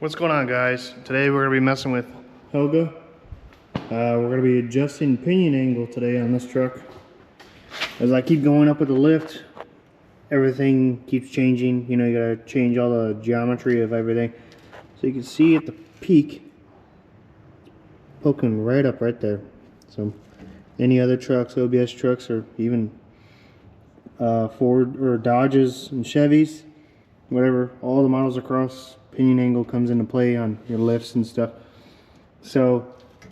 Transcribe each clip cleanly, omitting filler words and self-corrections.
What's going on, guys? Today we're going to be messing with Helga. We're going to be adjusting pinion angle today on this truck. As I keep going up with the lift, everything keeps changing. You know, you got to change all the geometry of everything. So you can see at the peak, poking right up right there. So any other trucks, OBS trucks, or even Ford or Dodges and Chevys, whatever, all the models across, pinion angle comes into play on your lifts and stuff. So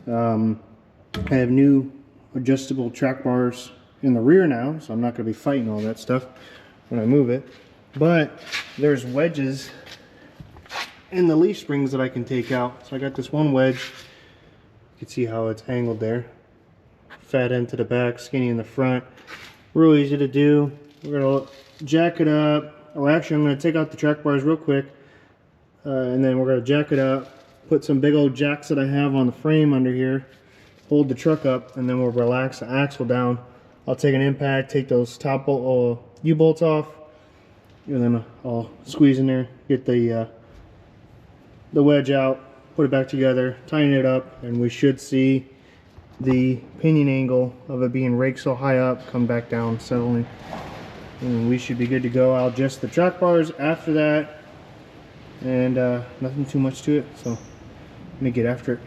I have new adjustable track bars in the rear now, so I'm not going to be fighting all that stuff when I move it. But there's wedges in the leaf springs that I can take out. So I got this one wedge. You can see how it's angled there. Fat end to the back, skinny in the front. Real easy to do. We're going to jack it up. Oh, actually, I'm going to take out the track bars real quick. And then we're going to jack it up, put some big old jacks that I have on the frame under here, hold the truck up, and then we'll relax the axle down. I'll take an impact, take those top U-bolts off, and then I'll squeeze in there, get the wedge out, put it back together, tighten it up, and we should see the pinion angle of it being raked so high up come back down, settling, and we should be good to go. I'll adjust the track bars after that. And nothing too much to it, so let me get after it.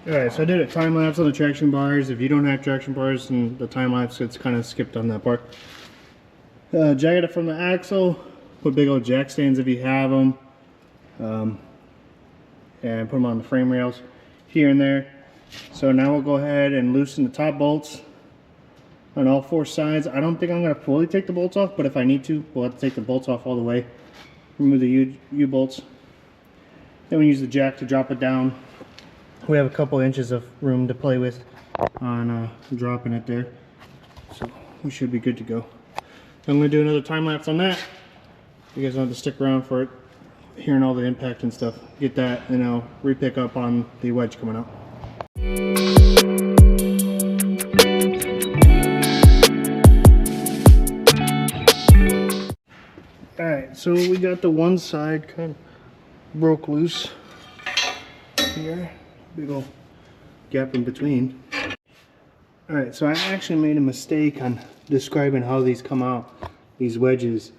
Alright, so I did a time lapse on the traction bars. If you don't have traction bars and the time lapse, it's kind of skipped on that part. Jack it up from the axle, put big old jack stands if you have them, and put them on the frame rails here and there. So now we'll go ahead and loosen the top bolts on all four sides. I don't think I'm going to fully take the bolts off, but if I need to, we'll have to take the bolts off all the way. Remove the U-bolts. Then we use the jack to drop it down. We have a couple inches of room to play with on dropping it there, so we should be good to go. I'm going to do another time lapse on that. You guys don't have to stick around for it, hearing all the impact and stuff. Get that, and I'll re-pick up on the wedge coming out. Alright, so we got the one side kind of broke loose here. Big old gap in between. Alright, so I actually made a mistake on describing how these come out, these wedges.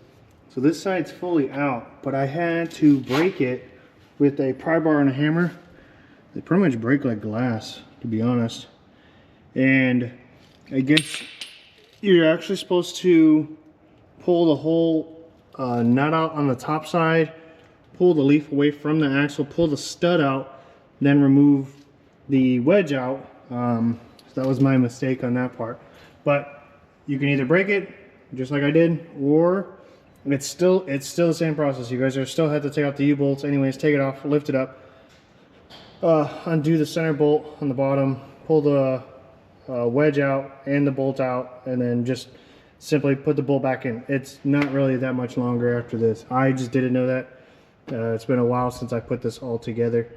So this side's fully out, but I had to break it with a pry bar and a hammer. They pretty much break like glass, to be honest. And I guess you're actually supposed to pull the whole nut out on the top side, pull the leaf away from the axle, pull the stud out, then remove the wedge out. So that was my mistake on that part. But you can either break it just like I did, or it's still the same process. You guys are still have to take out the U-bolts anyways, take it off, lift it up, undo the center bolt on the bottom, pull the wedge out and the bolt out, and then just simply put the bolt back in. It's not really that much longer after this. I just didn't know that. It's been a while since I put this all together.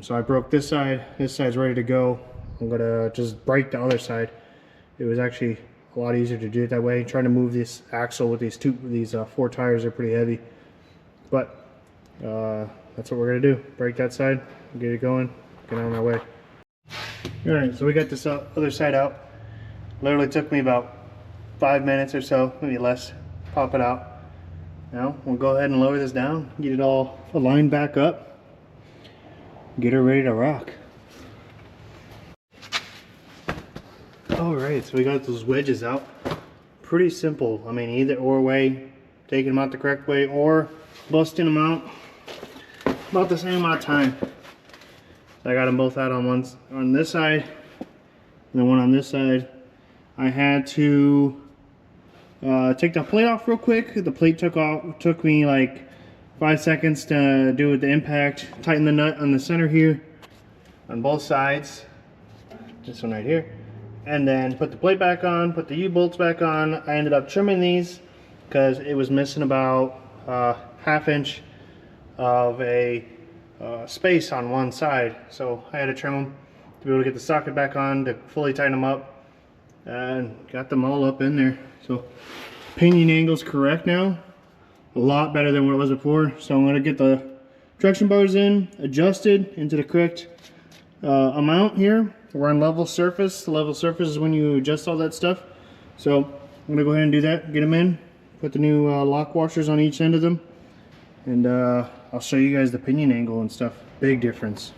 So I broke this side. This side's ready to go. I'm gonna just break the other side. It was actually a lot easier to do it that way. Trying to move this axle with these four tires are pretty heavy, but that's what we're gonna do. Break that side, get it going, get on our way. All right, so we got this other side out. Literally took me about 5 minutes or so, maybe less. Pop it out. Now we'll go ahead and lower this down, get it all aligned back up. Get her ready to rock. Alright, so we got those wedges out. Pretty simple. I mean, either or way, taking them out the correct way or busting them out. About the same amount of time. I got them both out on this side, and the one on this side. I had to take the plate off real quick. The plate took me like 5 seconds to do with the impact. Tighten the nut on the center here, on both sides. This one right here. And then put the plate back on, put the U-bolts back on. I ended up trimming these because it was missing about 1/2 inch of a space on one side. So I had to trim them to be able to get the socket back on to fully tighten them up, and got them all up in there. So pinion angle's correct now. A lot better than what it was before. So I'm going to get the traction bars in, adjusted into the correct amount here. We're on level surface. The level surface is when you adjust all that stuff. So I'm going to go ahead and do that, get them in, put the new lock washers on each end of them, and I'll show you guys the pinion angle and stuff. Big difference.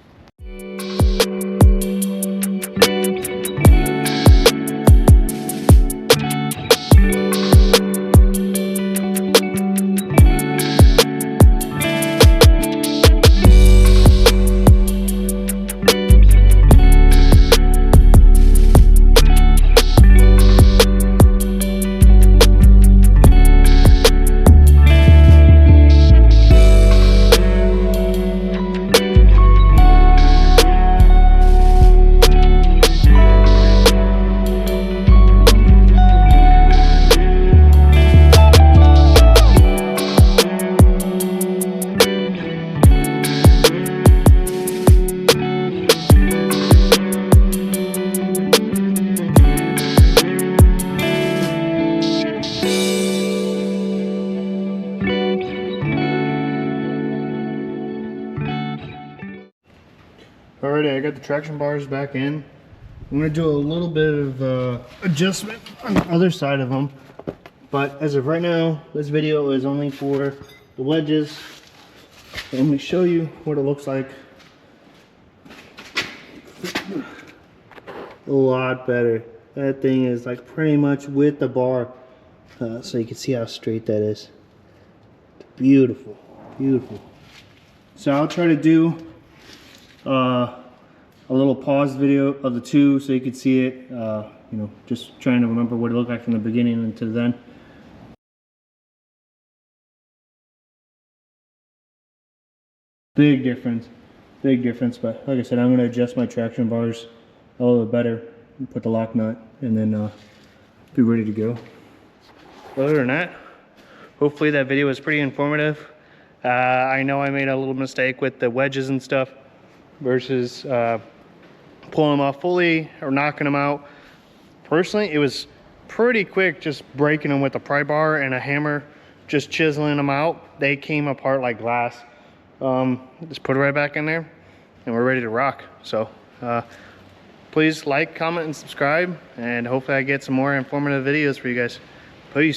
Alrighty, I got the traction bars back in. I'm going to do a little bit of adjustment on the other side of them. But as of right now, this video is only for the wedges. So let me show you what it looks like. A lot better. That thing is like pretty much with the bar. So you can see how straight that is. Beautiful, beautiful. So I'll try to do a little pause video of the two so you can see it, you know, just trying to remember what it looked like from the beginning until then. Big difference, but like I said, I'm going to adjust my traction bars a little bit better, put the lock nut, and then be ready to go. Other than that, hopefully that video was pretty informative. I know I made a little mistake with the wedges and stuff versus pulling them off fully or knocking them out. Personally, it was pretty quick just breaking them with a pry bar and a hammer, just chiseling them out. They came apart like glass. Just put it right back in there and we're ready to rock. So please like, comment, and subscribe, and hopefully I get some more informative videos for you guys. Peace.